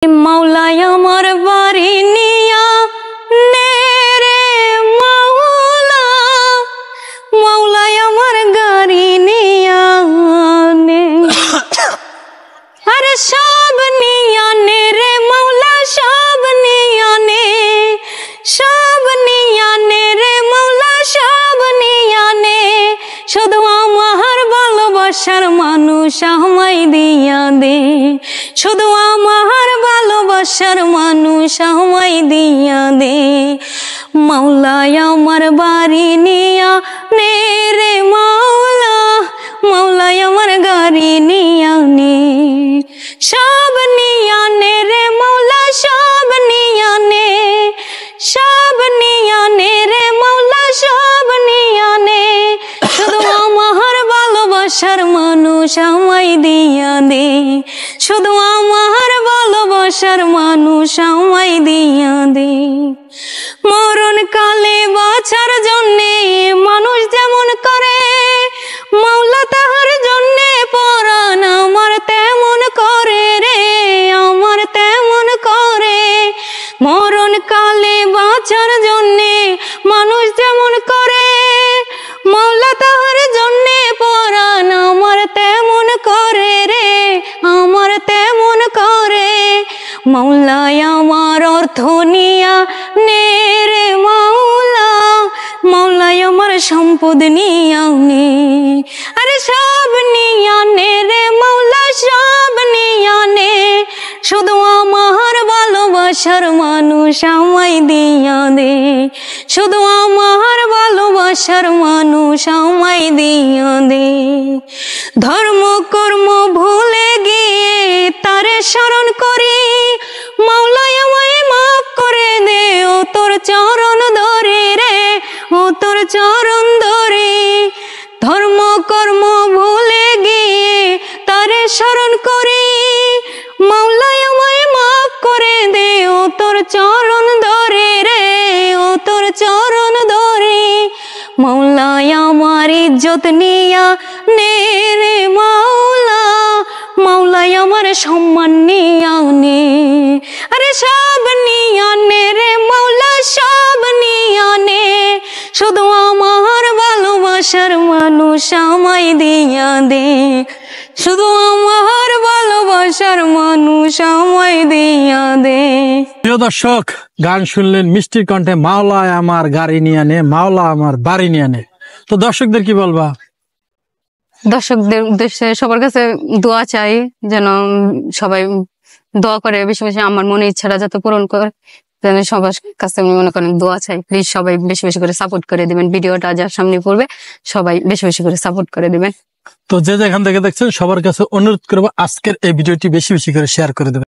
मौलाय আমার বাড়ি নিয়া নে রে মাওলা, মৌলায় আমার গাড়ি নিয়া নে, আরে সব নিয়া নে রে মৌলা, সব নিয়া নে, সব নিয়া নে রে মৌলা, সব নিয়া নে, শুধু আমার ভালোবাসার মানুষ আমায় দিয়া দে, শুধু আমার ভালোবাসার মানুষ আমায় দিয়া দে, মৌলায় আমার বাড়ি নিয়া নে রে মাওলা, মৌলায় আমার গাড়ি নিয়া নে, সব নিয়া নে রে মৌলা, সব নিয়া নে, সব নিয়া নে রে মৌলা, সব নিয়া নে, শুধু আমার ভালোবাসার মানুষ আমায় দিয়া দে, শুধু আমার ভালোবাসার মানুষ আমায় দিয়া দে, মরণ কালে বাঁচার জন্যে মানুষ যেমন করে, মাওলা তাহার জন্যে পরাণ আমার তেমন করে রে, আমার তেমন করে, মরণ কালে বাঁচার জন্যে মানুষ যেমন করে, মাওলা তাহার জন্যে পরাণ আমার তেমন করে রে, আমার তেমন করে, মৌলায় আমার অর্থ নিয়া নে রে মাওলা, মৌলায় আমার সম্পদ নিয়া নে, আরে সব নিয়া নে রে মৌলা, সব নিয়া নে, শুধু আমার ভালোবাসার মানুষ আমায় দিয়া দে, শুধু আমার ভালোবাসার মানুষ আমায় দিয়া দে, ধর্ম কর্ম ভুলে গিয়ে তারে স্মরণ করি, মাওলায় আমায় মাফ করে দে, ও তোর চরণ ধরে রে, ও তোর চরণ ধরে, ধর্ম কর্ম ভুলে গিয়ে তারে স্মরণ করি, মাওলায় আমায় মাফ করে দে, ও তোর চরণ ধরে রে, ও তোর চরণ ধরে, মৌলায় আমার ইজ্জত নিয়া নে রে মাওলা, মৌলায় আমার সম্মান নিয়া নে, আরে সব নিয়া নে রে মৌলা, সব নিয়া নে, শুধু আমার ভালোবাসার মানুষ আমায় দিয়া দে, শুধু আমার ভালোবাসার মানুষ আমায় দিয়া দে। প্রিয় দর্শক, গান শুনলেন মিষ্টির কণ্ঠে, মাওলায় আমার গাড়ি নিয়ে নে, মাওলা আমার বাড়ি নিয়ে নে। তো দর্শকদের কি বলবা? দর্শকদের উদ্দেশ্যে সবার কাছে দোয়া চাই, যেন সবাই দোয়া করে, বেশি বেশি আমার মনে ইচ্ছাটা যাতে পূরণ করে, যেন সবার কাছে মনে করেন দোয়া চাই। প্লিজ সবাই বেশি বেশি করে সাপোর্ট করে দিবেন, ভিডিওটা যার সামনে পড়বে সবাই বেশি বেশি করে সাপোর্ট করে দিবেন। তো যে যেখান থেকে দেখছেন সবার কাছে অনুরোধ করবো আজকের এই ভিডিওটি বেশি বেশি করে শেয়ার করে দেবেন।